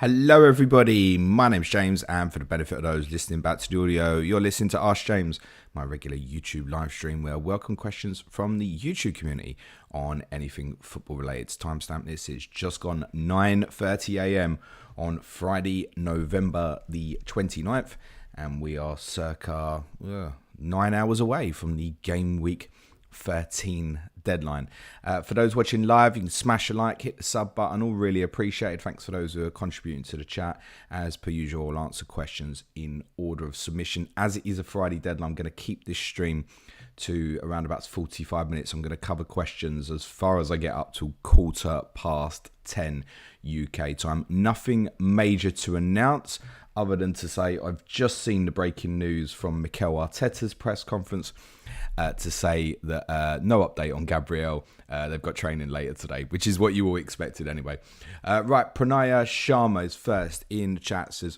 Hello everybody, my name's James, and for the benefit of those listening back to the audio, you're listening to Ask James, my regular YouTube live stream where I welcome questions from the YouTube community on anything football related. Timestamp this is just gone 9:30 a.m. on Friday, November the 29th, and we are circa 9 hours away from the game week 13 deadline. For those watching live, you can smash a like, hit the sub button, all really appreciated. Thanks for those who are contributing to the chat. As per usual, I'll answer questions in order of submission. As it is a Friday deadline, I'm going to keep this stream to around about 45 minutes. I'm going to cover questions as far as I get up to 10:15 UK time. Nothing major to announce other than to say I've just seen the breaking news from Mikel Arteta's press conference to say that no update on Gabriel. They've got training later today, which is what you all expected anyway. Right, Pranaya Sharma is first in the chat. Says,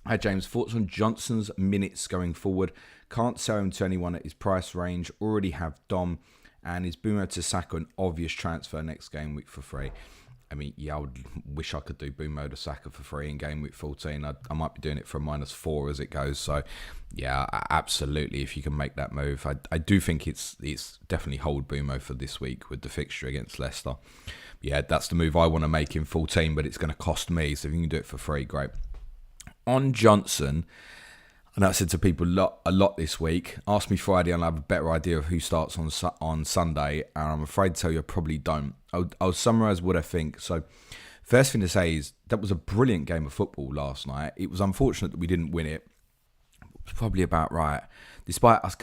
hi James, thoughts on Johnson's minutes going forward? Can't sell him to anyone at his price range. Already have Dom, and is Bumo to Saka an obvious transfer next game week for free? I mean, yeah, I would wish I could do Bumo to Saka for free in game week 14. I might be doing it for -4 as it goes. So, yeah, absolutely. If you can make that move, I do think it's definitely hold Bumo for this week with the fixture against Leicester. Yeah, that's the move I want to make in 14, but it's going to cost me. So if you can do it for free, great. On Johnson, and I said to people a lot this week, ask me Friday and I'll have a better idea of who starts on Sunday, and I'm afraid to tell you I probably don't. I'll summarise what I think. So first thing to say is that was a brilliant game of football last night. It was unfortunate that we didn't win it. It was probably about right. Despite us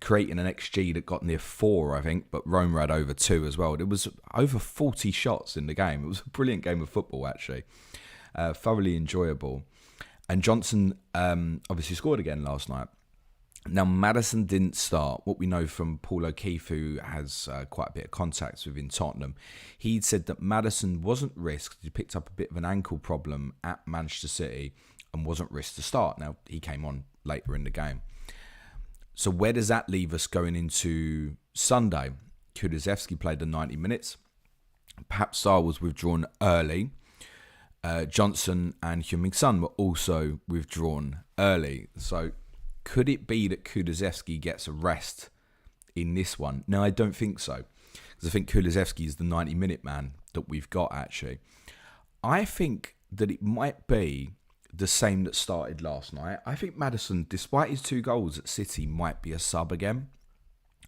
creating an XG that got near 4, I think, but Roma had over 2 as well. There was over 40 shots in the game. It was a brilliant game of football, actually. Thoroughly enjoyable. And Johnson obviously scored again last night. Now, Maddison didn't start. What we know from Paul O'Keefe, who has quite a bit of contacts within Tottenham, he'd said that Maddison wasn't risked. He picked up a bit of an ankle problem at Manchester City and wasn't risked to start. Now, he came on later in the game. So where does that leave us going into Sunday? Kulusevski played the 90 minutes. Perhaps Sarr was withdrawn early. Johnson and Heung-min Son were also withdrawn early. So could it be that Kulusevski gets a rest in this one? No, I don't think so. Because I think Kulusevski is the 90-minute man that we've got, actually. I think that it might be the same that started last night. I think Maddison, despite his 2 goals at City, might be a sub again.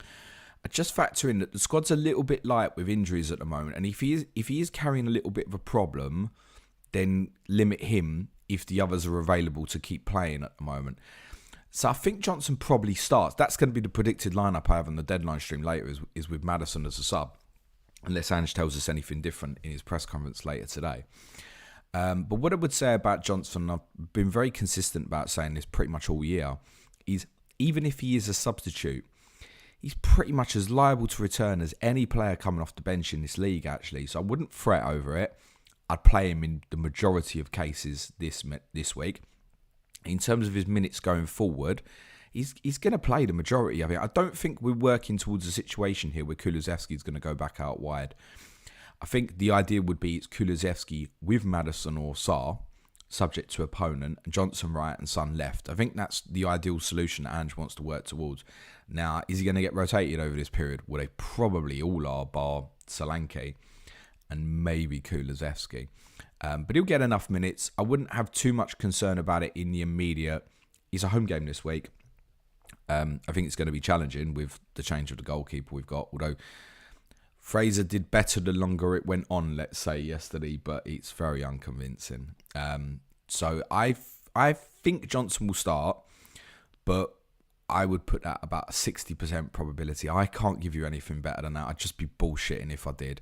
I just factor in that the squad's a little bit light with injuries at the moment. And if he is carrying a little bit of a problem, then limit him if the others are available to keep playing at the moment. So I think Johnson probably starts. That's going to be the predicted lineup I have on the deadline stream later, is with Maddison as a sub. Unless Ange tells us anything different in his press conference later today. But what I would say about Johnson, I've been very consistent about saying this pretty much all year, is even if he is a substitute, he's pretty much as liable to return as any player coming off the bench in this league, actually. So I wouldn't fret over it. I'd play him in the majority of cases this week. In terms of his minutes going forward, he's going to play the majority of it. I don't think we're working towards a situation here where Kulusevski is going to go back out wide. I think the idea would be it's Kulusevski with Maddison or Sarr, subject to opponent, and Johnson right and Son left. I think that's the ideal solution that Ange wants to work towards. Now, is he going to get rotated over this period? Well, they probably all are, bar Solanke and maybe Kulusevski. But he'll get enough minutes. I wouldn't have too much concern about it in the immediate. It's a home game this week. I think it's going to be challenging with the change of the goalkeeper we've got. Although Fraser did better the longer it went on, let's say, yesterday. But it's very unconvincing. So I think Johnson will start. But I would put that about a 60% probability. I can't give you anything better than that. I'd just be bullshitting if I did.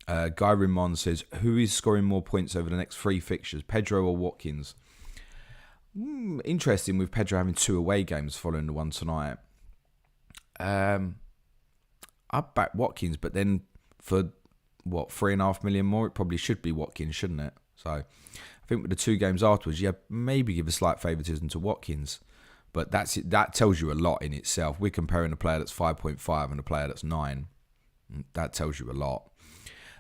Guy Rimon says, who is scoring more points over the next 3 fixtures, Pedro or Watkins? Interesting with Pedro having 2 away games following the one tonight. I'd back Watkins, but then for, 3.5 million more, it probably should be Watkins, shouldn't it? So I think with the 2 games afterwards, maybe give a slight favouritism to Watkins. But that tells you a lot in itself. We're comparing a player that's 5.5 and a player that's 9. That tells you a lot.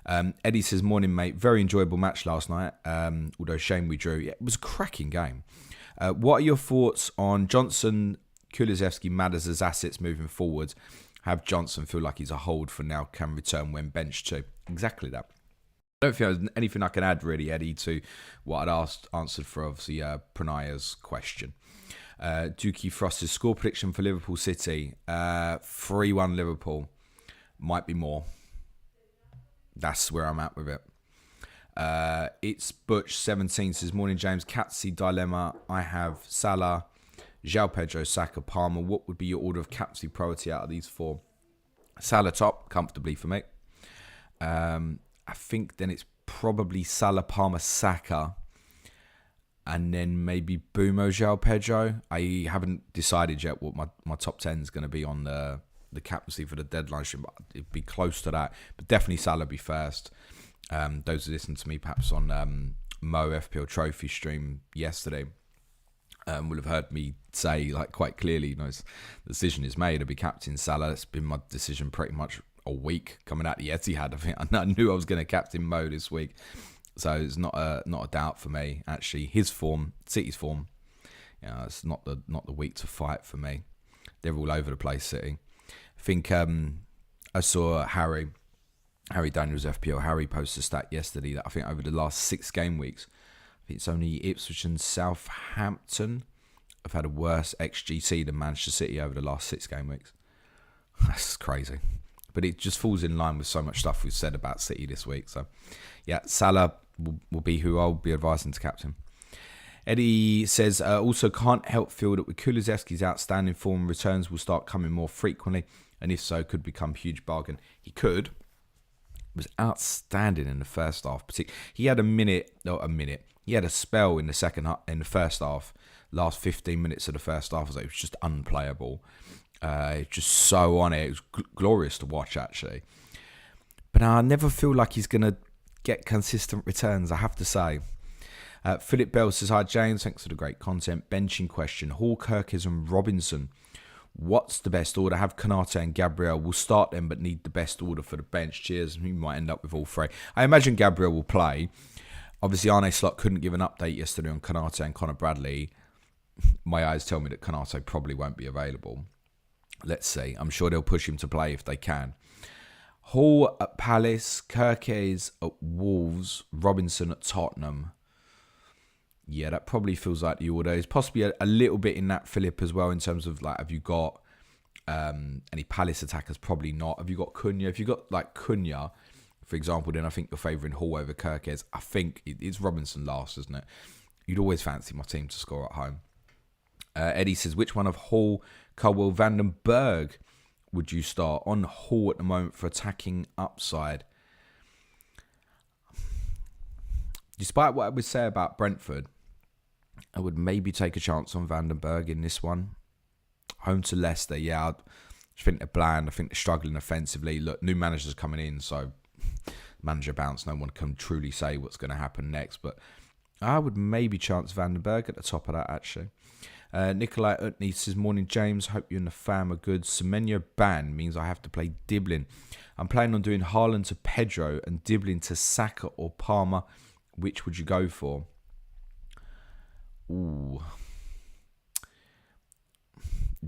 Eddie says, morning, mate. Very enjoyable match last night, although shame we drew. Yeah, it was a cracking game. What are your thoughts on Johnson, Kulusevski, Madders as assets moving forward? Have Johnson feel like he's a hold for now, can return when benched too? Exactly that. I don't think there's anything I can add really, Eddie, to what I'd answered for obviously Pranaya's question. Dookie Frost's score prediction for Liverpool City, 3-1 Liverpool. Might be more. That's where I'm at with it. It's Butch 17 says, morning James, captaincy dilemma. I have Salah, João Pedro, Saka, Palmer. What would be your order of captaincy priority out of these four? Salah top, comfortably for me. I think then it's probably Salah, Palmer, Saka, and then maybe Bumo, João Pedro. I haven't decided yet what my top 10 is going to be on the captaincy for the deadline. It'd be close to that, but definitely Salah be first. Those who listened to me perhaps on Mo FPL Trophy stream yesterday will have heard me say like quite clearly, the decision is made to be captain Salah. It's been my decision pretty much a week coming out the Etihad. I think I knew I was going to captain Mo this week, so it's not a doubt for me. Actually, his form, City's form, it's not the week to fight for me. They're all over the place, City. I think I saw Harry Daniels FPL. Harry posted a stat yesterday that I think over the last 6 game weeks, I think it's only Ipswich and Southampton have had a worse XGC than Manchester City over the last 6 game weeks. That's crazy. But it just falls in line with so much stuff we've said about City this week. So, yeah, Salah will be who I'll be advising to captain. Eddie says, also can't help feel that with Kulusevski's outstanding form, returns will start coming more frequently, and if so, could become a huge bargain. He could. He was outstanding in the first half. He had He had a spell in the first half. Last 15 minutes of the first half, it was just unplayable. Just so on it. It was glorious to watch, actually. But I never feel like he's going to get consistent returns, I have to say. Philip Bell says, hi James, thanks for the great content. Benching question, Hall, Kirkes and Robinson. What's the best order? Have Konate and Gabriel. We'll start them, but need the best order for the bench. Cheers. We might end up with all 3. I imagine Gabriel will play. Obviously, Arne Slot couldn't give an update yesterday on Konate and Conor Bradley. My eyes tell me that Konate probably won't be available. Let's see. I'm sure they'll push him to play if they can. Hall at Palace, Kirkes at Wolves, Robinson at Tottenham. Yeah, that probably feels like the order. There's possibly a little bit in that, Philip, as well, in terms of, like, have you got any Palace attackers? Probably not. Have you got Cunha? If you've got, like, Cunha, for example, then I think you're favouring Hall over Kirkes. I think it's Robinson last, isn't it? You'd always fancy my team to score at home. Eddie says, which one of Hall, Colwell, Vandenberg would you start? On Hall at the moment for attacking upside. Despite what I would say about Brentford, I would maybe take a chance on Vandenberg in this one. Home to Leicester, yeah. I think they're bland. I think they're struggling offensively. Look, new manager's coming in, so manager bounce. No one can truly say what's going to happen next. But I would maybe chance Vandenberg at the top of that, actually. Nikolai Utney says, morning James, hope you and the fam are good. Semenyo ban means I have to play Diblin. I'm planning on doing Haaland to Pedro and Diblin to Saka or Palmer. Which would you go for? Ooh.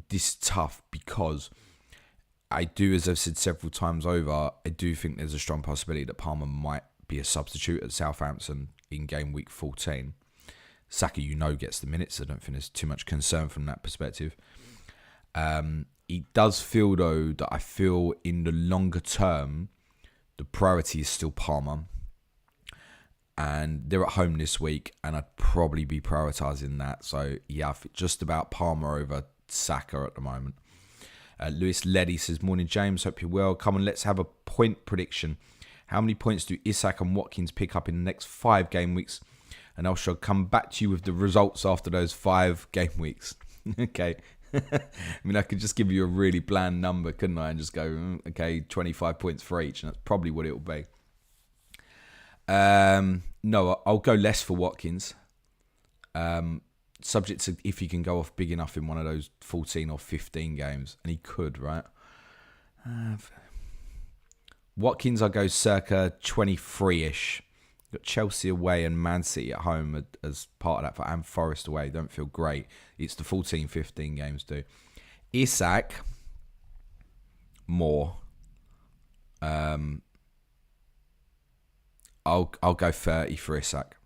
This is tough because I do, as I've said several times over, I do think there's a strong possibility that Palmer might be a substitute at Southampton in game week 14. Saka, gets the minutes. I don't think there's too much concern from that perspective. It does feel, though, that I feel in the longer term, the priority is still Palmer. And they're at home this week, and I'd probably be prioritising that. So, yeah, I think just about Palmer over Saka at the moment. Lewis Leddy says, morning, James. Hope you're well. Come on, let's have a point prediction. How many points do Isak and Watkins pick up in the next 5 game weeks? And I shall come back to you with the results after those 5 game weeks. Okay. I mean, I could just give you a really bland number, couldn't I? And just go, okay, 25 points for each. And that's probably what it will be. No, I'll go less for Watkins. Subject to if he can go off big enough in one of those 14 or 15 games. And he could, right? Watkins, I go circa 23-ish. Got Chelsea away and Man City at home as part of that, and Forest away. Don't feel great. It's the 14-15 games too. Isak, more. I'll go 30 for Isak.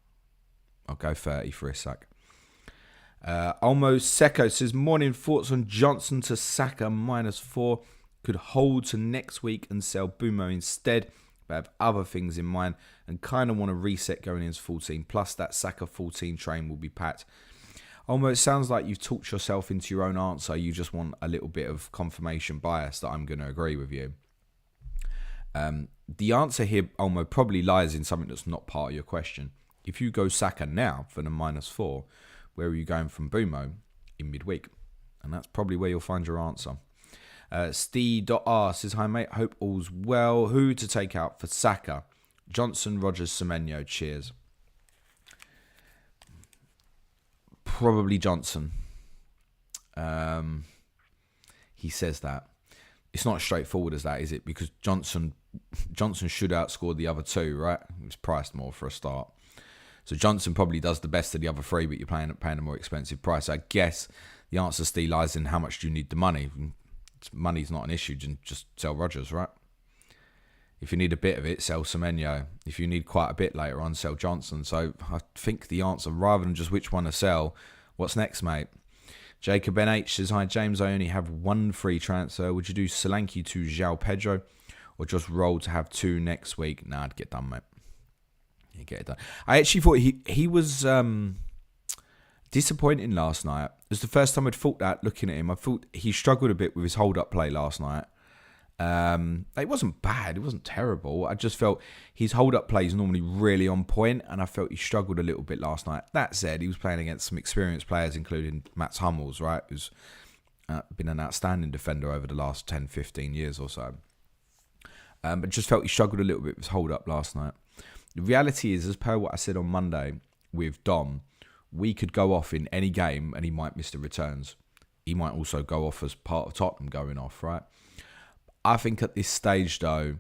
Almost Seko says, morning thoughts on Johnson to Saka -4. Could hold to next week and sell Bumo instead, but have other things in mind and kind of want to reset going into 14. Plus that Saka 14 train will be packed. Almost sounds like you've talked yourself into your own answer. You just want a little bit of confirmation bias that I'm going to agree with you. The answer here, Almo, probably lies in something that's not part of your question. If you go Saka now for the -4, where are you going from Bumo in midweek? And that's probably where you'll find your answer. Steve.R says, hi mate, hope all's well. Who to take out for Saka? Johnson, Rogers, Semenyo, cheers. Probably Johnson. He says that. It's not as straightforward as that, is it? Because Johnson should outscore the other two, right? It's priced more for a start. So Johnson probably does the best of the other three, but you're paying a more expensive price. I guess the answer still lies in how much do you need the money. Money's not an issue, just sell Rogers, right? If you need a bit of it, sell Semenyo. If you need quite a bit later on, sell Johnson. So I think the answer, rather than just which one to sell, what's next, mate? Jacob NH says, hi James, I only have one free transfer. Would you do Solanke to João Pedro or just roll to have two next week? Nah, I'd get done, mate. You get it done. I actually thought he was disappointing last night. It was the first time I'd thought that looking at him. I thought he struggled a bit with his hold-up play last night. It wasn't bad. It wasn't terrible. I just felt his hold-up play is normally really on point, and I felt he struggled a little bit last night. That said, he was playing against some experienced players, including Mats Hummels, right, who's been an outstanding defender over the last 10, 15 years or so. But just felt he struggled a little bit with his hold-up last night. The reality is, as per what I said on Monday with Dom, we could go off in any game and he might miss the returns. He might also go off as part of Tottenham going off, right? I think at this stage, though,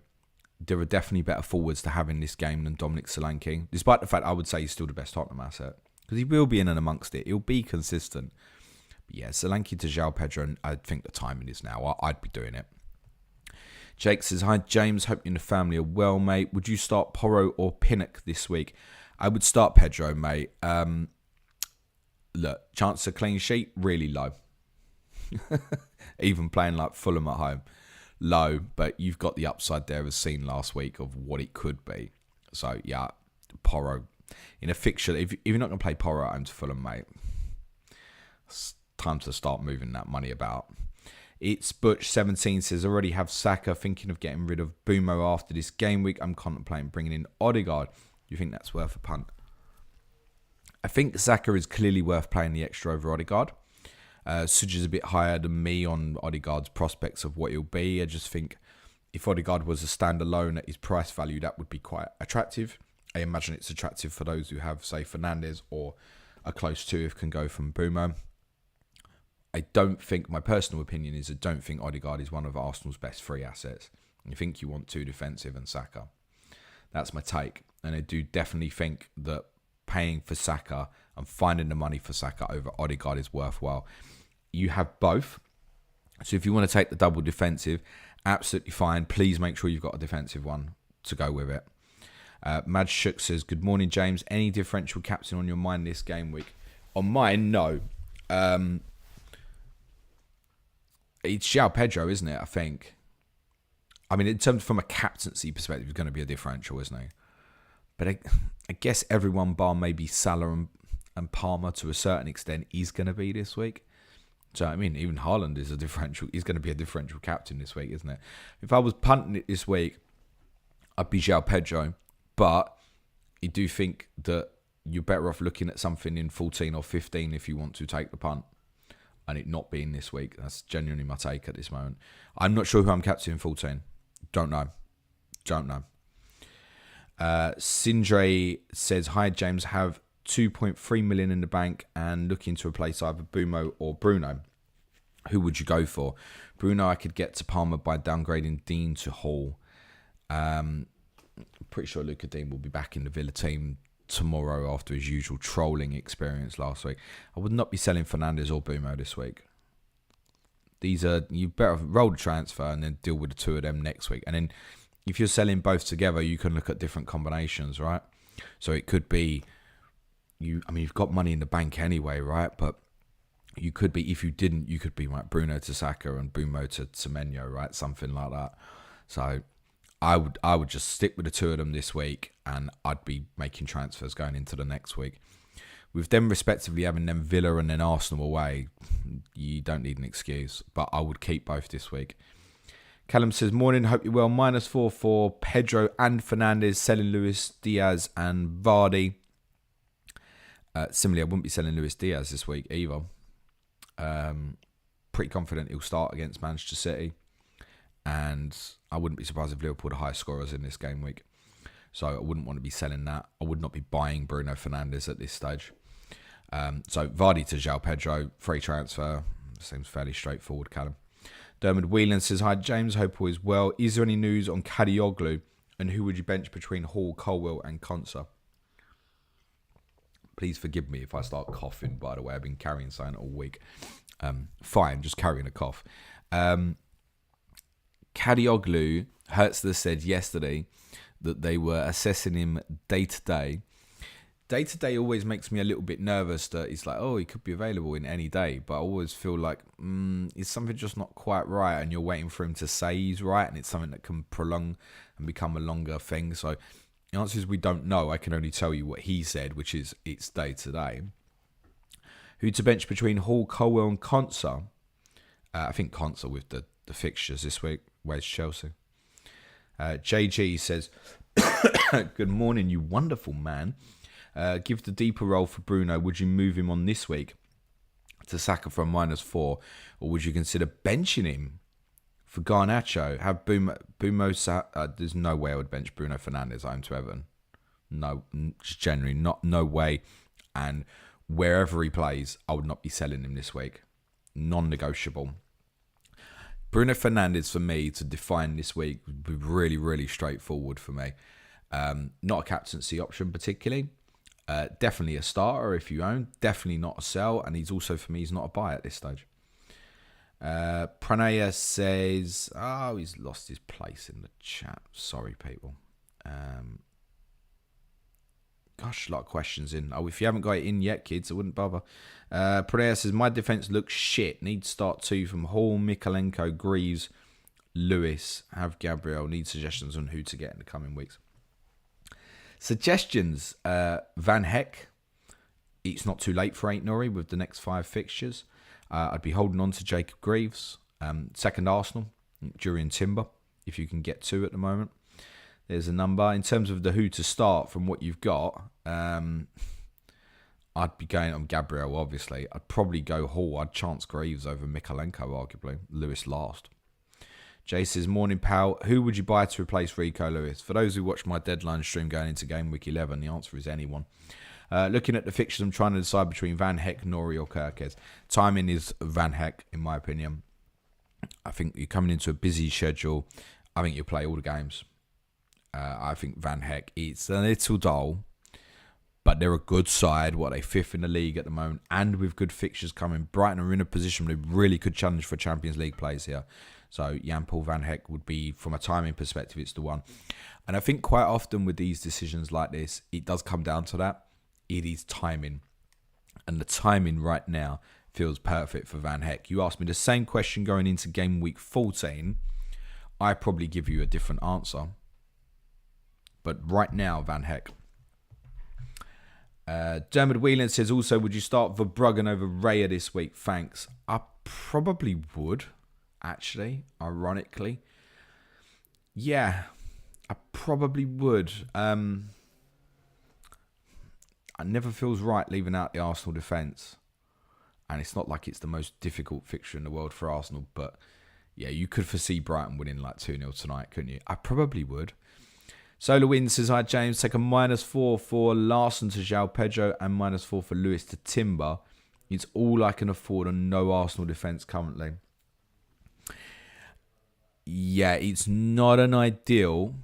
there are definitely better forwards to have in this game than Dominic Solanke, despite the fact I would say he's still the best Tottenham asset. Because he will be in and amongst it. He'll be consistent. But yeah, Solanke to João Pedro, and I think the timing is now. I'd be doing it. Jake says, hi James, hope you and the family are well, mate. Would you start Porro or Pinnock this week? I would start Pedro, mate. Look, chance of clean sheet, really low. Even playing like Fulham at home. Low, but you've got the upside there as seen last week of what it could be. So, yeah, Porro. In a fixture, if you're not going to play Porro at home to Fulham, mate, it's time to start moving that money about. It's Butch17 says, already have Saka, thinking of getting rid of Bumo after this game week. I'm contemplating bringing in Odegaard. Do you think that's worth a punt? I think Saka is clearly worth playing the extra over Odegaard. Suj is a bit higher than me on Odegaard's prospects of what he'll be. I just think if Odegaard was a standalone at his price value, that would be quite attractive. I imagine it's attractive for those who have, say, Fernandes or a close to if can go from Bumo. I don't think, my personal opinion is I don't think Odegaard is one of Arsenal's best free assets. I think you want two defensive and Saka. That's my take. And I do definitely think that paying for Saka and finding the money for Saka over Odegaard is worthwhile. You have both. So if you want to take the double defensive, absolutely fine. Please make sure you've got a defensive one to go with it. Mad Shook says, good morning, James. Any differential captain on your mind this game week? On mine, no. It's João Pedro, isn't it? I think. I mean, in terms from a captaincy perspective, it's going to be a differential, isn't he? But I guess everyone bar maybe Salah and Palmer to a certain extent is going to be this week. So, I mean, even Haaland is a differential. He's going to be a differential captain this week, isn't it? If I was punting it this week, I'd be João Pedro. But I do think that you're better off looking at something in 14 or 15 if you want to take the punt. And it not being this week. That's genuinely my take at this moment. I'm not sure who I'm captaining in 14. Don't know. Sindre says, hi James, have 2.3 million in the bank and looking to replace either Bumo or Bruno. Who would you go for? Bruno, I could get to Palmer by downgrading Dean to Hall. Pretty sure Luca Dean will be back in the Villa team tomorrow after his usual trolling experience last week. I would not be selling Fernandes or Bumo this week. You better roll the transfer and then deal with the two of them next week. And then if you're selling both together, you can look at different combinations, right? So it could be you've got money in the bank anyway, right? But you could be, if you didn't, you could be like Bruno to Saka and Bumo to Semenyo, right? Something like that. So I would just stick with the two of them this week, and I'd be making transfers going into the next week. With them respectively having them Villa and then Arsenal away, you don't need an excuse. But I would keep both this week. Callum says, morning, hope you're well. -4 for Pedro and Fernandes, selling Luis Diaz and Vardy. Similarly, I wouldn't be selling Luis Diaz this week either. Pretty confident he'll start against Manchester City. And I wouldn't be surprised if Liverpool the highest scorers in this game week. So I wouldn't want to be selling that. I would not be buying Bruno Fernandes at this stage. So Vardy to João Pedro, free transfer. Seems fairly straightforward, Callum. Dermot Whelan says, hi James, hope all is well. Is there any news on Kadioglu? And who would you bench between Hall, Colwell and Konsa? Please forgive me if I start coughing, by the way. I've been carrying something all week. Fine, just carrying a cough. Kadioglu, Hertzler said yesterday that they were assessing him day to day. Day to day always makes me a little bit nervous that it's like, oh, he could be available in any day. But I always feel like, is something just not quite right? And you're waiting for him to say he's right. And it's something that can prolong and become a longer thing. So the answer is we don't know. I can only tell you what he said, which is it's day to day. Who to bench between Hall, Colwell and Konsa? I think Konsa with the fixtures this week. Where's Chelsea? JG says, good morning, you wonderful man. Give the deeper role for Bruno. Would you move him on this week to Saka from -4? Or would you consider benching him for Garnacho? Have Bumo there's no way I would bench Bruno Fernandes home to Everton. No, just generally, no way. And wherever he plays, I would not be selling him this week. Non-negotiable. Bruno Fernandes, for me, to define this week would be really, really straightforward for me. Not a captaincy option particularly. Definitely a starter if you own. Definitely not a sell. And he's also, for me, he's not a buy at this stage. Pranaya says, he's lost his place in the chat. Sorry, people. Gosh, a lot of questions in. If you haven't got it in yet, kids, I wouldn't bother. Pranaya says, my defence looks shit. Need start 2 from Hall, Mikalenko, Greaves, Lewis. Have Gabriel. Need suggestions on who to get in the coming weeks. Suggestions, Van Heck. It's not too late for 8 Norrie with the next 5 fixtures. I'd be holding on to Jacob Greaves. Second Arsenal, Jurriën Timber, if you can get 2 at the moment. There's a number. In terms of the who to start from what you've got, I'd be going on Gabriel, obviously. I'd probably go Hall. I'd chance Greaves over Mikalenko, arguably. Lewis last. Jay says, morning, pal. Who would you buy to replace Rico Lewis? For those who watch my deadline stream going into game week 11, the answer is anyone. Looking at the fixtures, I'm trying to decide between Van Heck, Norrie or Kirkes. Timing is Van Heck, in my opinion. I think you're coming into a busy schedule. I think you'll play all the games. I think Van Heck, it's a little dull, but they're a good side. What, they 5th in the league at the moment, and with good fixtures coming. Brighton are in a position where they really could challenge for Champions League place here. So Jan-Paul Van Heck would be, from a timing perspective, it's the one. And I think quite often with these decisions like this, it does come down to that. It is timing. And the timing right now feels perfect for Van Heck. You asked me the same question going into game week 14. I probably give you a different answer. But right now, Van Heck. Dermot Whelan says, also, would you start Verbruggen over Raya this week? Thanks. I probably would, actually, ironically. Yeah, I probably would. It never feels right leaving out the Arsenal defence. And it's not like it's the most difficult fixture in the world for Arsenal. But, yeah, you could foresee Brighton winning like 2-0 tonight, couldn't you? I probably would. Solar Wind says, hi James, take a -4 for Larson to João Pedro and -4 for Lewis to Timber. It's all I can afford on no Arsenal defence currently. Yeah, it's not an ideal,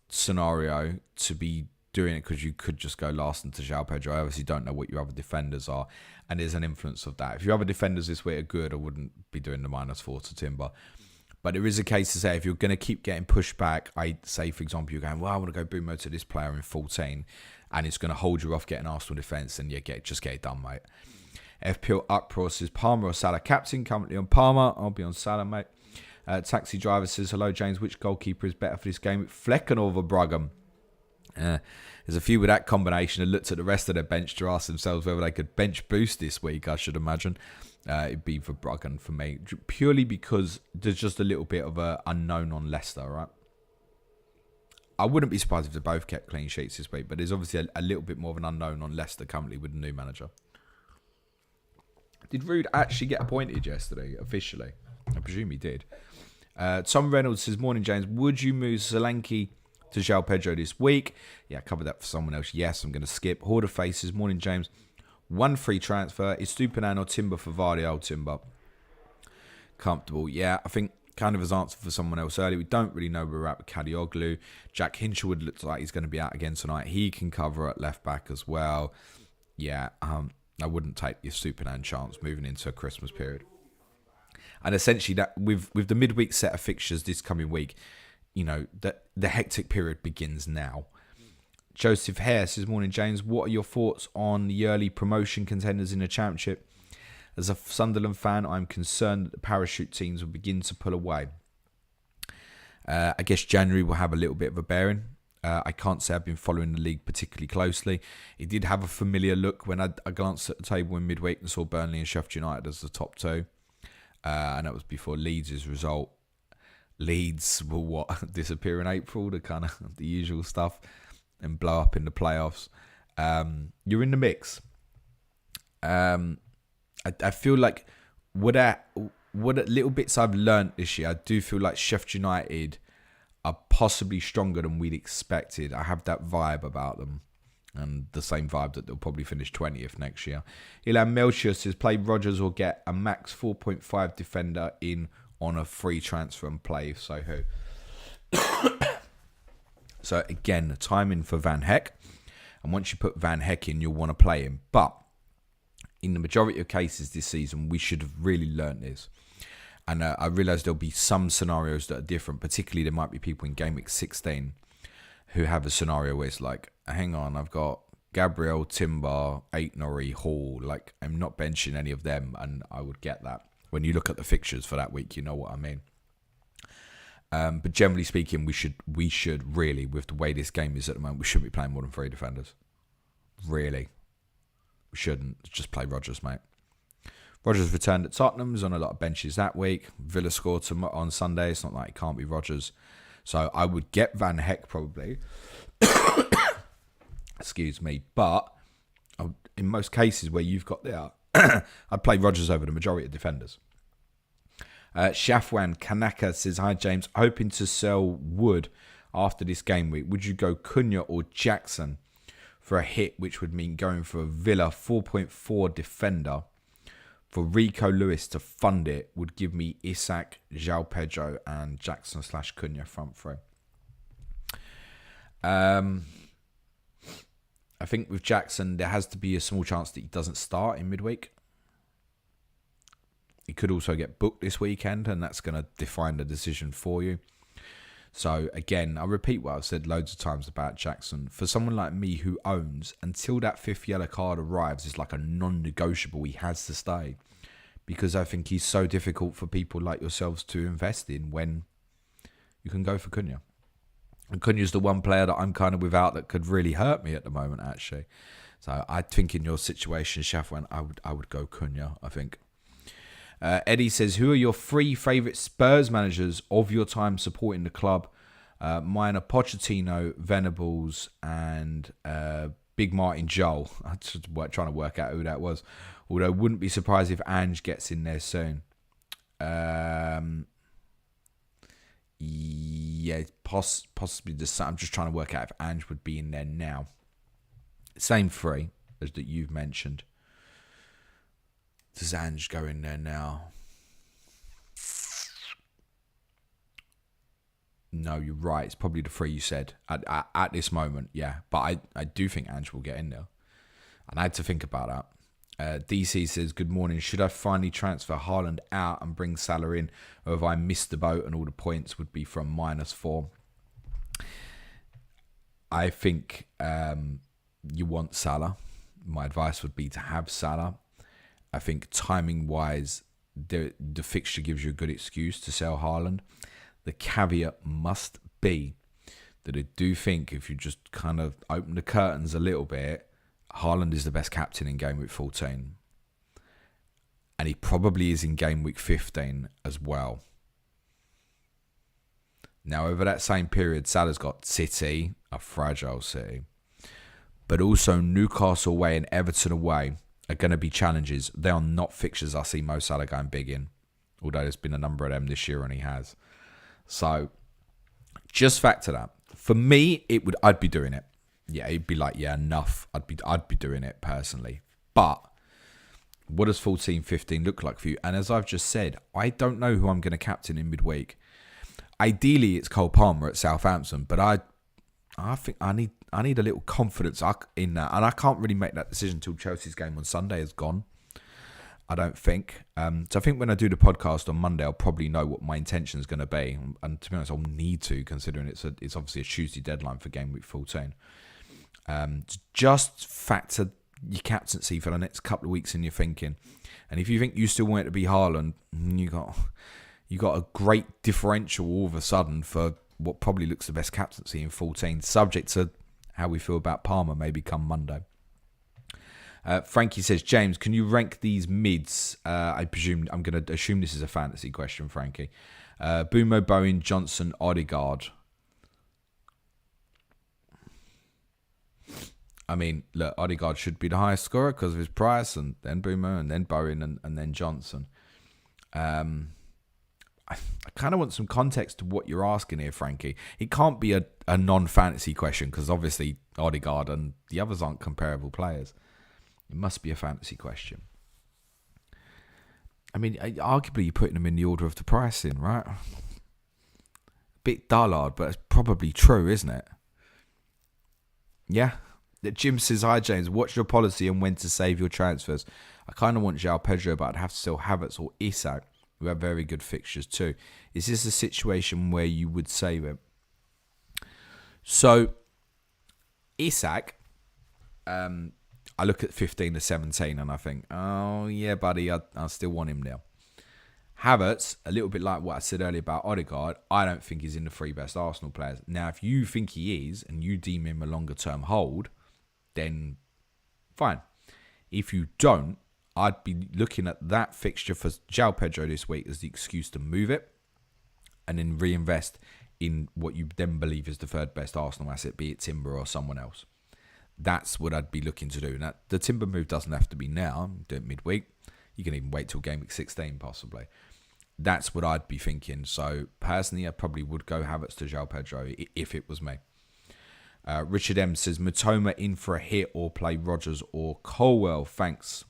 scenario to be doing it because you could just go Larson to João Pedro. I obviously don't know what your other defenders are, and there's an influence of that. If your other defenders this week are good, I wouldn't be doing the -4 to Timber. But there is a case to say if you're going to keep getting pushed back, I say, for example, you're going, well, I want to go Boomo to this player in 14, and it's going to hold you off getting Arsenal defence, and just get it done, mate. FPL Uproar says, Palmer or Salah captain? Currently on Palmer. I'll be on Salah, mate. Taxi Driver says, hello, James. Which goalkeeper is better for this game? Fleckenova Bruggen. There's a few with that combination and looked at the rest of their bench to ask themselves whether they could bench boost this week, I should imagine. It'd be for Bruggen for me, purely because there's just a little bit of an unknown on Leicester, right? I wouldn't be surprised if they both kept clean sheets this week, but there's obviously a little bit more of an unknown on Leicester currently with the new manager. Did Rude actually get appointed yesterday, officially? I presume he did. Tom Reynolds says, morning, James. Would you move Solanke to João Pedro this week? Yeah, I covered that for someone else. Yes, I'm going to skip. Hoarder Faces, morning, James. One free transfer. Is Stupinan or Timber for Vardy? Oh, Timber. Comfortable. Yeah, I think kind of as answer for someone else earlier. We don't really know where we're at with Kadioglu. Jack Hinshelwood looks like he's going to be out again tonight. He can cover at left back as well. Yeah, I wouldn't take your Stupinan chance moving into a Christmas period. And essentially, that with the midweek set of fixtures this coming week, you know, the hectic period begins now. Joseph Hare says, morning, James. What are your thoughts on the early promotion contenders in the Championship? As a Sunderland fan, I'm concerned that the parachute teams will begin to pull away. I guess January will have a little bit of a bearing. I can't say I've been following the league particularly closely. It did have a familiar look when I glanced at the table in midweek and saw Burnley and Sheffield United as the top two. And that was before Leeds' result. Leeds will disappear in April, the kind of the usual stuff, and blow up in the playoffs. You're in the mix. I feel like what little bits I've learned this year, I do feel like Sheffield United are possibly stronger than we'd expected. I have that vibe about them. And the same vibe that they'll probably finish 20th next year. Ilan Melchior says, play Rodgers or get a max 4.5 defender in on a free transfer and play, if so who? So again, the timing for Van Heck. And once you put Van Heck in, you'll want to play him. But in the majority of cases this season, we should have really learnt this. And I realise there'll be some scenarios that are different. Particularly, there might be people in Game Week 16 who have a scenario where it's like, hang on, I've got Gabriel, Timber, Aitnori, Hall. Like, I'm not benching any of them, and I would get that. When you look at the fixtures for that week, you know what I mean. But generally speaking, we should really, with the way this game is at the moment, we shouldn't be playing more than 3 defenders. Really. We shouldn't. Just play Rodgers, mate. Rodgers returned at Tottenham. He's on a lot of benches that week. Villa scored on Sunday. It's not like it can't be Rodgers. So I would get Van Heck probably. Excuse me. But in most cases where you've got there, I'd play Rodgers over the majority of defenders. Shafwan Kanaka says, hi James, hoping to sell Wood after this game week. Would you go Cunha or Jackson for a hit, which would mean going for a Villa 4.4 defender? For Rico Lewis to fund it would give me Isak, João Pedro and Jackson/Cunha front three. I think with Jackson, there has to be a small chance that he doesn't start in midweek. He could also get booked this weekend, and that's going to define the decision for you. So, again, I repeat what I've said loads of times about Jackson. For someone like me who owns, until that 5th yellow card arrives, it's like a non-negotiable. He has to stay. Because I think he's so difficult for people like yourselves to invest in when you can go for Cunha. And Cunha's the one player that I'm kind of without that could really hurt me at the moment, actually. So I think in your situation, Shafwan, I would go Cunha, I think. Eddie says, who are your 3 favourite Spurs managers of your time supporting the club? Mine are Pochettino, Venables, and Big Martin Joel. I'm just trying to work out who that was. Although I wouldn't be surprised if Ange gets in there soon. Yeah, possibly the. I'm just trying to work out if Ange would be in there now. Same 3 as that you've mentioned. Does Ange go in there now? No, you're right. It's probably the three you said at this moment, yeah. But I do think Ange will get in there. And I had to think about that. DC says, good morning. Should I finally transfer Haaland out and bring Salah in? Or have I missed the boat and all the points would be from -4? I think you want Salah. My advice would be to have Salah. I think timing-wise, the fixture gives you a good excuse to sell Haaland. The caveat must be that I do think if you just kind of open the curtains a little bit, Haaland is the best captain in game week 14. And he probably is in game week 15 as well. Now, over that same period, Salah's got City, a fragile City. But also Newcastle away and Everton away are going to be challenges. They are not fixtures I see Mo Salah going big in. Although there's been a number of them this year and he has. So, just factor that. For me, I'd be doing it. Yeah, it'd be like, yeah, enough. I'd be doing it personally. But what does 14-15 look like for you? And as I've just said, I don't know who I'm going to captain in midweek. Ideally, it's Cole Palmer at Southampton, but I think I need a little confidence in that, and I can't really make that decision until Chelsea's game on Sunday is gone. I don't think. So I think when I do the podcast on Monday, I'll probably know what my intention is going to be, and to be honest, I'll need to, considering it's obviously a Tuesday deadline for game week 14. Just factor your captaincy for the next couple of weeks in your thinking, and if you think you still want it to be Haaland, you got a great differential all of a sudden for what probably looks the best captaincy in 14, subject to how we feel about Palmer maybe come Monday. Frankie says, James, can you rank these mids? I'm going to assume this is a fantasy question, Frankie. Bumo, Bowen, Johnson, Odegaard. I mean, look, Odegaard should be the highest scorer because of his price, and then Bumo, and then Bowen, and then Johnson. I kind of want some context to what you're asking here, Frankie. It can't be a non-fantasy question because obviously Odegaard and the others aren't comparable players. It must be a fantasy question. I mean, arguably you're putting them in the order of the pricing, right? A bit dullard, but it's probably true, isn't it? Yeah. Jim says, hi James, what's your policy on when to save your transfers? I kind of want João Pedro, but I'd have to sell Havertz or Isak, who have very good fixtures too. Is this a situation where you would save it? So, Isak, I look at 15 to 17 and I think, oh yeah, buddy, I still want him now. Havertz, a little bit like what I said earlier about Odegaard, I don't think he's in the 3 best Arsenal players. Now, if you think he is and you deem him a longer term hold, then fine. If you don't, I'd be looking at that fixture for João Pedro this week as the excuse to move it and then reinvest in what you then believe is the 3rd best Arsenal asset, be it Timber or someone else. That's what I'd be looking to do. Now, the Timber move doesn't have to be now. Do it midweek. You can even wait till game week 16 possibly. That's what I'd be thinking. So personally, I probably would go Havertz to João Pedro if it was me. Richard M says, Matoma in for a hit or play Rodgers or Colwell. Thanks.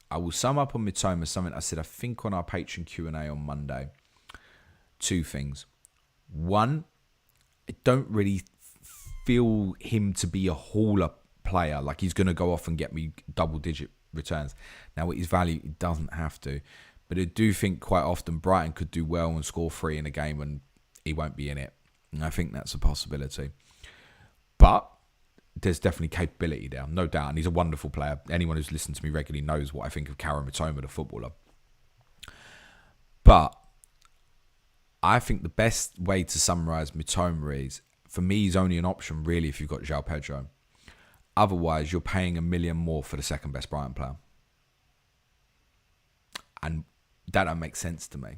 I will sum up on Mitoma something I said, I think, on our Patreon Q&A on Monday. 2 things. 1, I don't really feel him to be a hauler player. Like he's going to go off and get me double-digit returns. Now, with his value, he doesn't have to. But I do think quite often Brighton could do well and score 3 in a game and he won't be in it. And I think that's a possibility. But there's definitely capability there, no doubt. And he's a wonderful player. Anyone who's listened to me regularly knows what I think of Karim Mitoma, the footballer. But I think the best way to summarise Mitoma is, for me, he's only an option really if you've got João Pedro. Otherwise, you're paying $1 million more for the 2nd best Brighton player. And that don't make sense to me.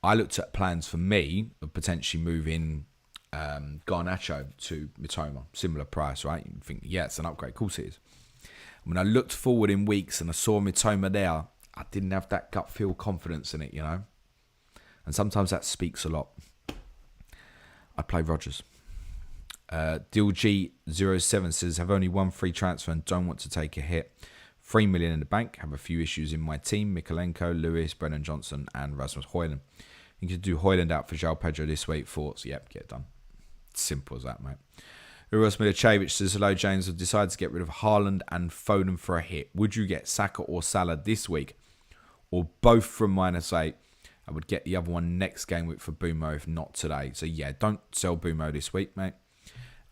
I looked at plans for me of potentially moving Garnacho to Mitoma, similar price, right? You think, yeah, it's an upgrade. Of course it is. When I looked forward in weeks and I saw Mitoma there, I didn't have that gut feel confidence in it, you know? And sometimes that speaks a lot. I'd play Rodgers. DilG07 says, have only one free transfer and don't want to take a hit. $3 million in the bank. Have a few issues in my team. Mikolenko, Lewis, Brennan Johnson, and Rasmus Højlund. You can do Højlund out for João Pedro this week. Thoughts? Yep, get it done. Simple as that, mate. Uros Milicevic says, hello, James. I've decided to get rid of Haaland and Foden for a hit. Would you get Saka or Salah this week? Or both from -8? I would get the other one next game week for Bumo if not today. So, yeah, don't sell Bumo this week, mate.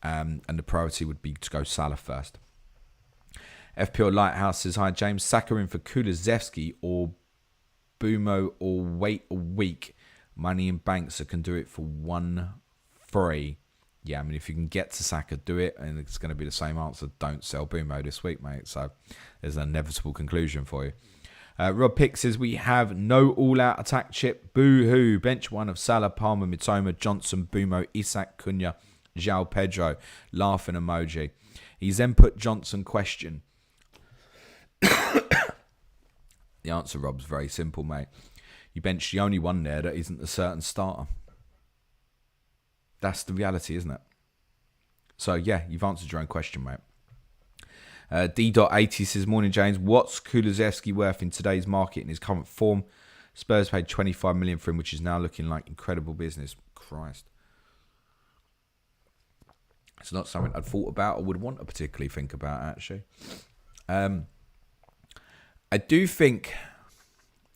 And the priority would be to go Salah first. FPL Lighthouse says, hi, James. Saka in for Kulusevski or Bumo or wait a week. Money in banks so can do it for 1-3. Yeah, I mean, if you can get to Saka, do it. And it's going to be the same answer. Don't sell Bumo this week, mate. So there's an inevitable conclusion for you. Rob Pick says, we have no all-out attack chip. Boo-hoo. Bench one of Salah, Palmer, Mitoma, Johnson, Bumo, Isak, Cunha, João Pedro. Laughing emoji. He's then put Johnson question. The answer, Rob's very simple, mate. You bench the only one there that isn't a certain starter. That's the reality, isn't it? So, yeah, you've answered your own question, mate. D.80 says, morning, James. What's Kulusevski worth in today's market in his current form? Spurs paid $25 million for him, which is now looking like incredible business. Christ. It's not something I'd thought about or would want to particularly think about, actually. I do think...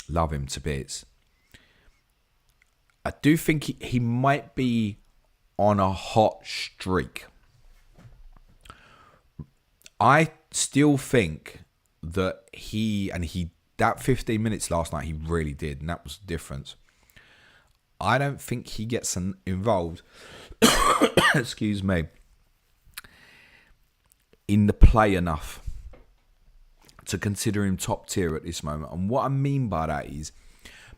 Love him to bits. I do think he might be on a hot streak. I still think that that 15 minutes last night, he really did, and that was the difference. I don't think he gets involved, excuse me, in the play enough to consider him top tier at this moment. And what I mean by that is,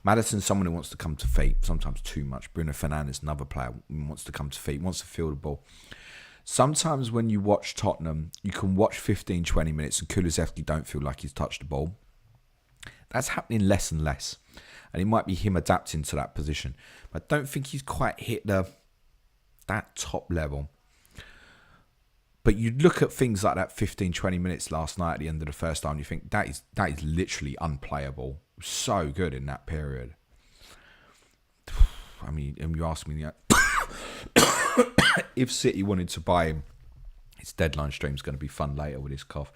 Maddison's someone who wants to come to feet, sometimes too much. Bruno Fernandes, another player, wants to come to feet, wants to feel the ball. Sometimes when you watch Tottenham, you can watch 15, 20 minutes and Kulusevski don't feel like he's touched the ball. That's happening less and less. And it might be him adapting to that position. But I don't think he's quite hit that top level. But you look at things like that 15, 20 minutes last night at the end of the first half and you think that is literally unplayable. So good in that period. I mean, and you ask me, if City wanted to buy him, his deadline stream's going to be fun later with his cough.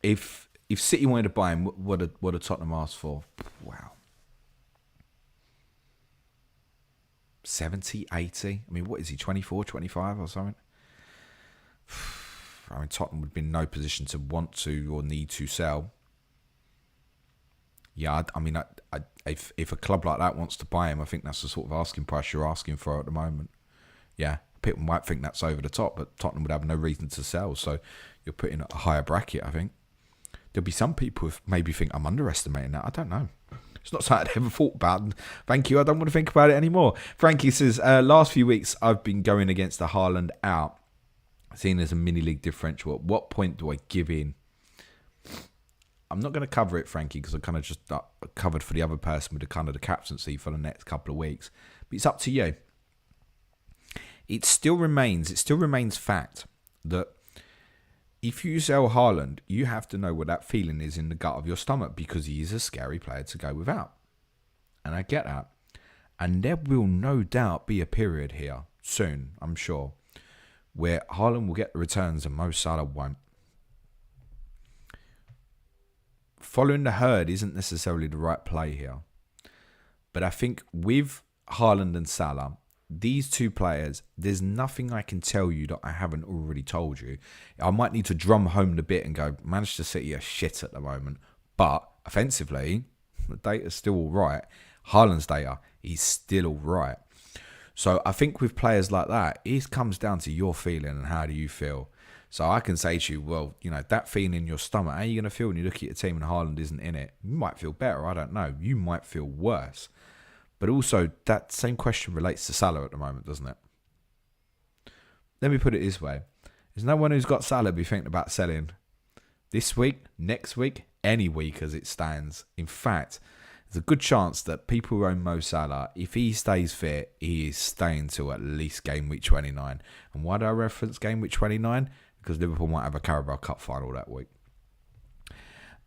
If City wanted to buy him, what did Tottenham ask for? Wow. 70, 80? I mean, what is he, 24, 25 or something? I mean, Tottenham would be in no position to want to or need to sell. Yeah, I mean, if a club like that wants to buy him, I think that's the sort of asking price you're asking for at the moment. Yeah, people might think that's over the top, but Tottenham would have no reason to sell, so you're putting a higher bracket, I think. There'll be some people who maybe think I'm underestimating that. I don't know. It's not something I'd ever thought about. Thank you, I don't want to think about it anymore. Frankie says, last few weeks I've been going against the Haaland out, seen as a mini-league differential. At what point do I give in? I'm not going to cover it, Frankie, because I kind of just covered for the other person with the kind of the captaincy for the next couple of weeks. But it's up to you. It still remains fact that if you sell Haaland, you have to know what that feeling is in the gut of your stomach because he is a scary player to go without. And I get that. And there will no doubt be a period here soon, I'm sure, where Haaland will get the returns and Mo Salah won't. Following the herd isn't necessarily the right play here. But I think with Haaland and Salah, these two players, there's nothing I can tell you that I haven't already told you. I might need to drum home the bit and go, Manchester City are shit at the moment. But offensively, the data's still all right. Haaland's data is still all right. So I think with players like that, it comes down to your feeling and how do you feel. So I can say to you, well, you know, that feeling in your stomach, how are you going to feel when you look at your team and Haaland isn't in it? You might feel better, I don't know. You might feel worse. But also, that same question relates to Salah at the moment, doesn't it? Let me put it this way. There's no one who's got Salah be thinking about selling this week, next week, any week as it stands. In fact, there's a good chance that people who own Mo Salah, if he stays fit, he is staying till at least game week 29. And why do I reference game week 29? Because Liverpool might have a Carabao Cup final that week.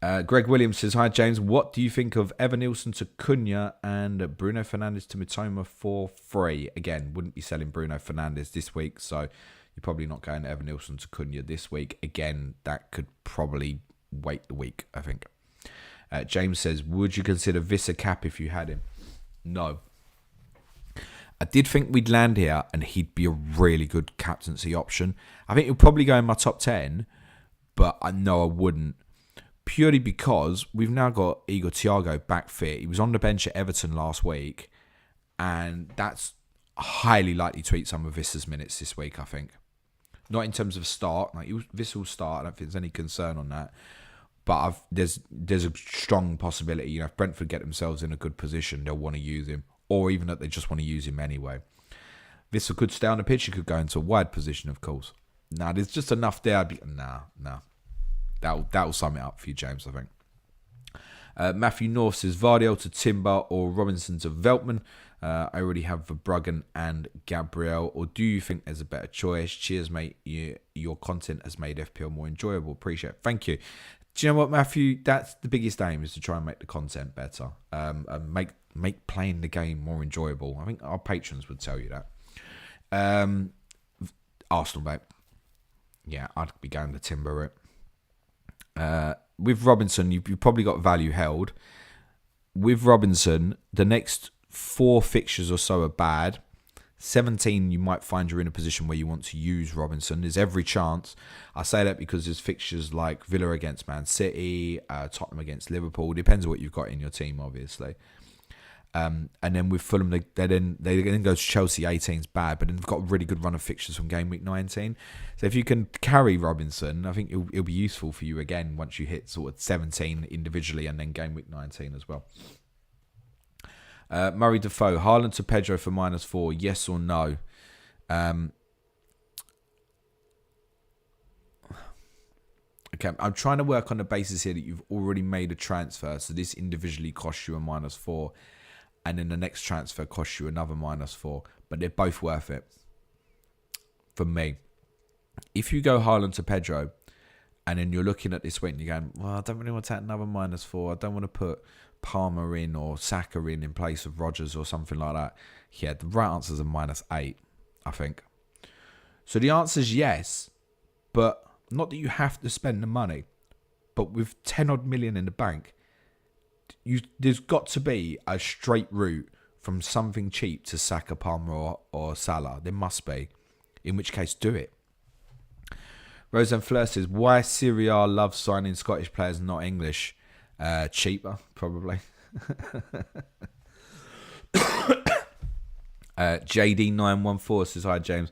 Greg Williams says, hi James, what do you think of Evan Nilsson to Cunha and Bruno Fernandes to Mitoma for free? Again, wouldn't be selling Bruno Fernandes this week, so you're probably not going Evan Nilsson to Cunha this week. Again, that could probably wait the week, I think. James says, would you consider Vissa Cap if you had him? No. I did think we'd land here and he'd be a really good captaincy option. I think he'll probably go in my top 10, but I know I wouldn't. Purely because we've now got Igor Thiago back fit. He was on the bench at Everton last week, and that's highly likely to eat some of Vissa's minutes this week, I think. Not in terms of start. Like Vissa will start. I don't think there's any concern on that. But there's a strong possibility, if Brentford get themselves in a good position, they'll want to use him. Or even that they just want to use him anyway. Vissa could stay on the pitch. He could go into a wide position, of course. Nah, there's just enough there. Nah. That'll sum it up for you, James, I think. Matthew North says, Vardy to Timber or Robinson to Veltman. I already have Verbruggen and Gabriel. Or do you think there's a better choice? Cheers, mate. Your content has made FPL more enjoyable. Appreciate it. Thank you. Do you know what, Matthew? That's the biggest aim, is to try and make the content better. And make playing the game more enjoyable. I think our patrons would tell you that. Arsenal, mate. Yeah, I'd be going the Timber route. With Robinson, you've probably got value held. With Robinson, the next 4 fixtures or so are bad. 17, you might find you're in a position where you want to use Robinson. There's every chance. I say that because there's fixtures like Villa against Man City, Tottenham against Liverpool. Depends on what you've got in your team, obviously. And then with Fulham, they then go to Chelsea. 18's bad, but then they've got a really good run of fixtures from game week 19. So if you can carry Robinson, I think it'll be useful for you again once you hit sort of 17 individually and then game week 19 as well. Murray Defoe, Haaland to Pedro for -4, yes or no? Okay, I'm trying to work on the basis here that you've already made a transfer, so this individually costs you a -4. And then the next transfer costs you another -4. But they're both worth it. For me. If you go Haaland to Pedro, and then you're looking at this week and you're going, well, I don't really want to take another -4. I don't want to put Palmer in or Saka in place of Rodgers or something like that. Yeah, the right answer is a -8, I think. So the answer is yes, but not that you have to spend the money. But with 10 odd million in the bank, there's got to be a straight route from something cheap to Saka, Palmer or Salah. There must be. In which case, do it. Roseanne Fleur says, why Serie A loves signing Scottish players, not English? Cheaper, probably. JD914 says, hi, James.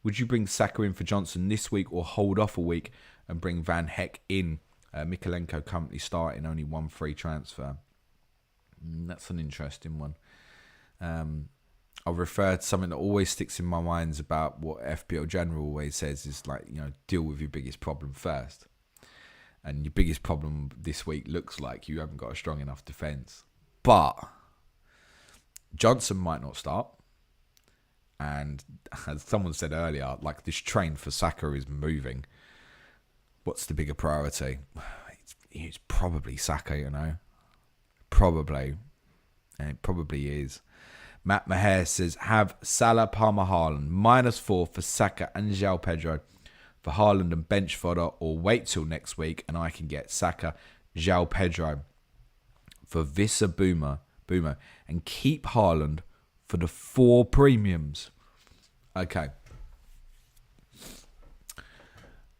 Would you bring Saka in for Johnson this week or hold off a week and bring Van Heck in? Mikalenko currently starting, only 1 free transfer. That's an interesting one. I'll refer to something that always sticks in my mind about what FPL General always says is like, deal with your biggest problem first. And your biggest problem this week looks like you haven't got a strong enough defence. But Johnson might not start. And as someone said earlier, like this train for Saka is moving. What's the bigger priority? It's probably Saka, Probably. And it probably is. Matt Maher says, have Salah, Palmer, Haaland, -4 for Saka and João Pedro for Haaland and bench fodder, or wait till next week and I can get Saka, João Pedro for Vissa Boomer and keep Haaland for the 4 premiums. Okay.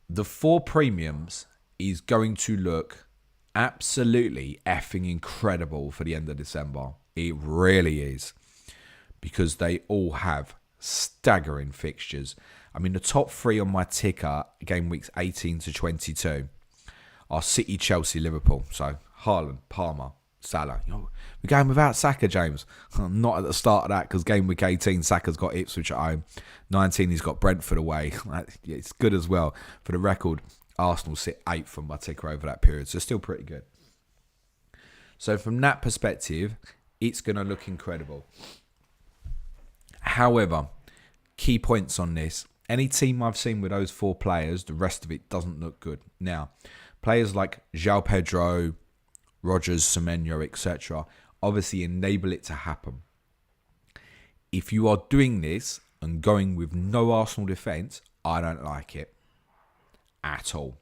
The 4 premiums is going to look absolutely effing incredible for the end of December. It really is. Because they all have staggering fixtures. I mean, the top 3 on my ticker, game weeks 18 to 22, are City, Chelsea, Liverpool. So, Haaland, Palmer, Salah. We're going without Saka, James. Not at the start of that, because game week 18, Saka's got Ipswich at home. 19, he's got Brentford away. It's good as well. For the record, Arsenal sit 8th on my ticker over that period. So, still pretty good. So, from that perspective, it's going to look incredible. However, key points on this. Any team I've seen with those 4 players, the rest of it doesn't look good. Now, Players like João Pedro, Rogers, Semenyo, etc. obviously enable it to happen. If you are doing this and going with no Arsenal defence, I don't like it at all.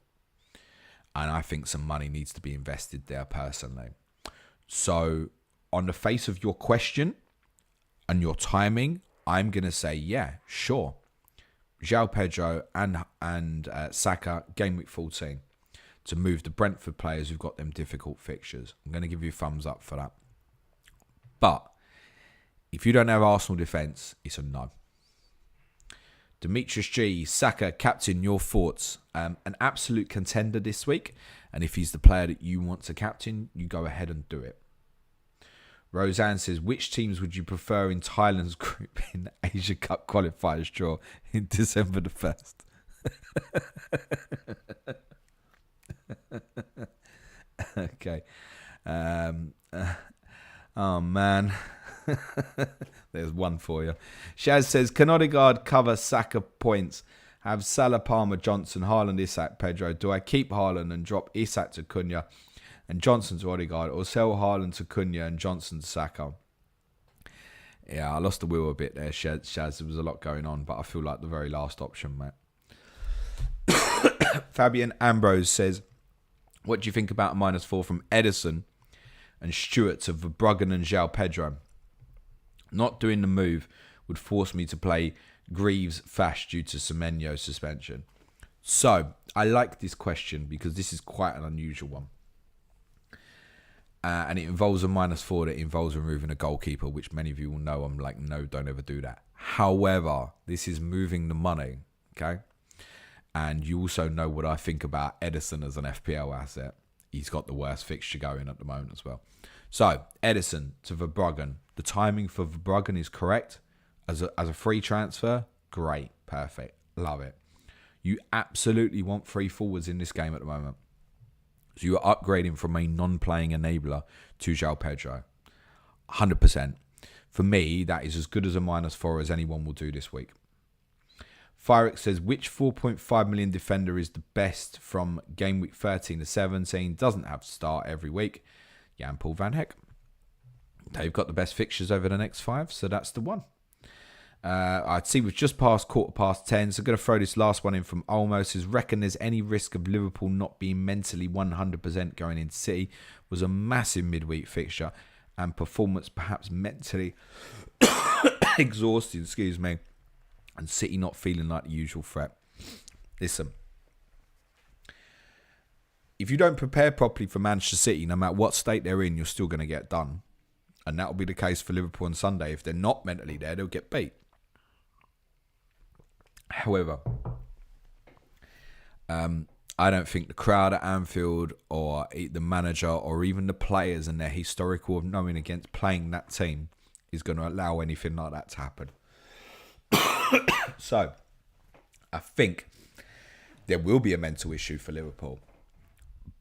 And I think some money needs to be invested there personally. So on the face of your question and your timing, I'm going to say, yeah, sure. João Pedro and Saka, game week 14, to move the Brentford players who've got them difficult fixtures. I'm going to give you a thumbs up for that. But if you don't have Arsenal defence, it's a no. Demetrius G, Saka, captain, your thoughts. An absolute contender this week. And if he's the player that you want to captain, you go ahead and do it. Roseanne says, which teams would you prefer in Thailand's group in the Asia Cup qualifiers draw in December the 1st? Okay. Oh, man. There's one for you. Shaz says, can Odegaard cover Saka points? Have Salah, Palmer, Johnson, Haaland, Isak, Pedro. Do I keep Haaland and drop Isak to Cunha and Johnson to Odegaard, or sell Haaland to Cunha and Johnson to Saka? Yeah, I lost the wheel a bit there, Shaz. There was a lot going on, but I feel like the very last option, mate. Fabian Ambrose says, what do you think about a -4 from Edison and Stewart to Verbruggen and João Pedro? Not doing the move would force me to play Greaves Fash due to Semenyo suspension. So, I like this question because this is quite an unusual one. And it involves a -4 that involves removing a goalkeeper, which many of you will know. I'm like, no, don't ever do that. However, this is moving the money, okay? And you also know what I think about Edison as an FPL asset. He's got the worst fixture going at the moment as well. So, Edison to Verbruggen. The timing for Verbruggen is correct. As a free transfer, great, perfect, love it. You absolutely want free forwards in this game at the moment. So you are upgrading from a non-playing enabler to João Pedro. 100%. For me, that is as good as a -4 as anyone will do this week. Fyrex says, which 4.5 million defender is the best from game week 13 to 17? Doesn't have to start every week. Jan-Paul van Heck. They've got the best fixtures over the next 5, so that's the one. I'd see we've just passed 10:15, so I'm going to throw this last one in from Olmo. Says, reckon there's any risk of Liverpool not being mentally 100% going into City? Was a massive midweek fixture and performance perhaps mentally exhausted, and City not feeling like the usual threat. Listen, if you don't prepare properly for Manchester City, no matter what state they're in, you're still going to get done. And that will be the case for Liverpool on Sunday. If they're not mentally there, they'll get beat. However, I don't think the crowd at Anfield or the manager or even the players and their historical of knowing against playing that team is going to allow anything like that to happen. So, I think there will be a mental issue for Liverpool,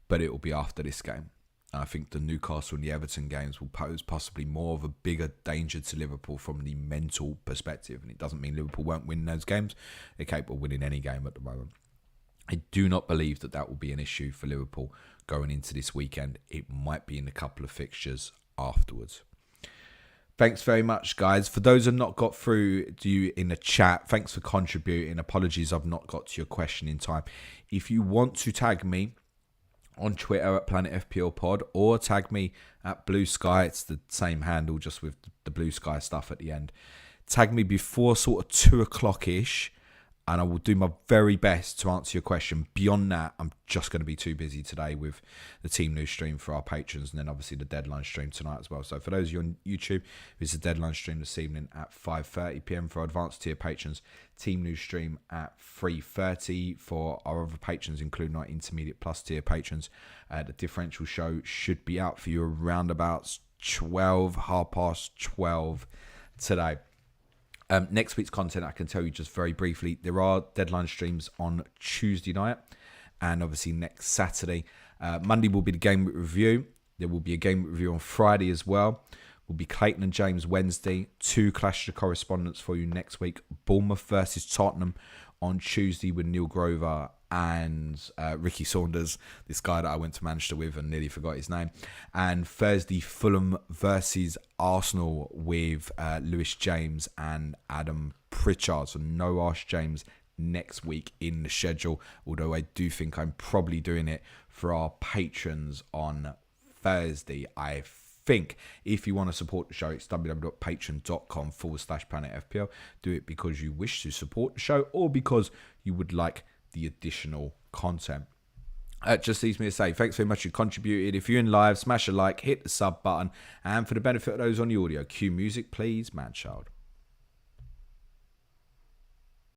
but it will be after this game. I think the Newcastle and the Everton games will pose possibly more of a bigger danger to Liverpool from the mental perspective. And it doesn't mean Liverpool won't win those games. They're capable of winning any game at the moment. I do not believe that will be an issue for Liverpool going into this weekend. It might be in a couple of fixtures afterwards. Thanks very much, guys. For those who have not got through to you in the chat, thanks for contributing. Apologies I've not got to your question in time. If you want to tag me on Twitter at Planet FPL Pod, or tag me at Blue Sky. It's the same handle, just with the Blue Sky stuff at the end. Tag me before sort of 2 o'clock-ish, and I will do my very best to answer your question. Beyond that, I'm just going to be too busy today with the Team News stream for our patrons, and then obviously the deadline stream tonight as well. So for those of you on YouTube, it's a deadline stream this evening at 5:30 p.m. for advanced tier patrons. Team News stream at 3:30 for our other patrons, including our intermediate plus tier patrons. The differential show should be out for you around about 12:30 today. Next week's content, I can tell you just very briefly, there are deadline streams on Tuesday night and obviously next Saturday. Monday will be the game review. There will be a game review on Friday as well. Will be Clayton and James Wednesday. 2 Clash of Correspondents for you next week. Bournemouth versus Tottenham on Tuesday with Neil Grover and Ricky Saunders, this guy that I went to Manchester with and nearly forgot his name. And Thursday, Fulham versus Arsenal with Lewis James and Adam Pritchard. So no Ash James next week in the schedule, although I do think I'm probably doing it for our patrons on Thursday. I think if you want to support the show, it's www.patreon.com/planetfpl. Do it because you wish to support the show or because you would like the additional content. Just leaves me to say thanks very much you contributed. If you're in live, smash a like, hit the sub button, and for the benefit of those on the audio, cue music please, Manchild.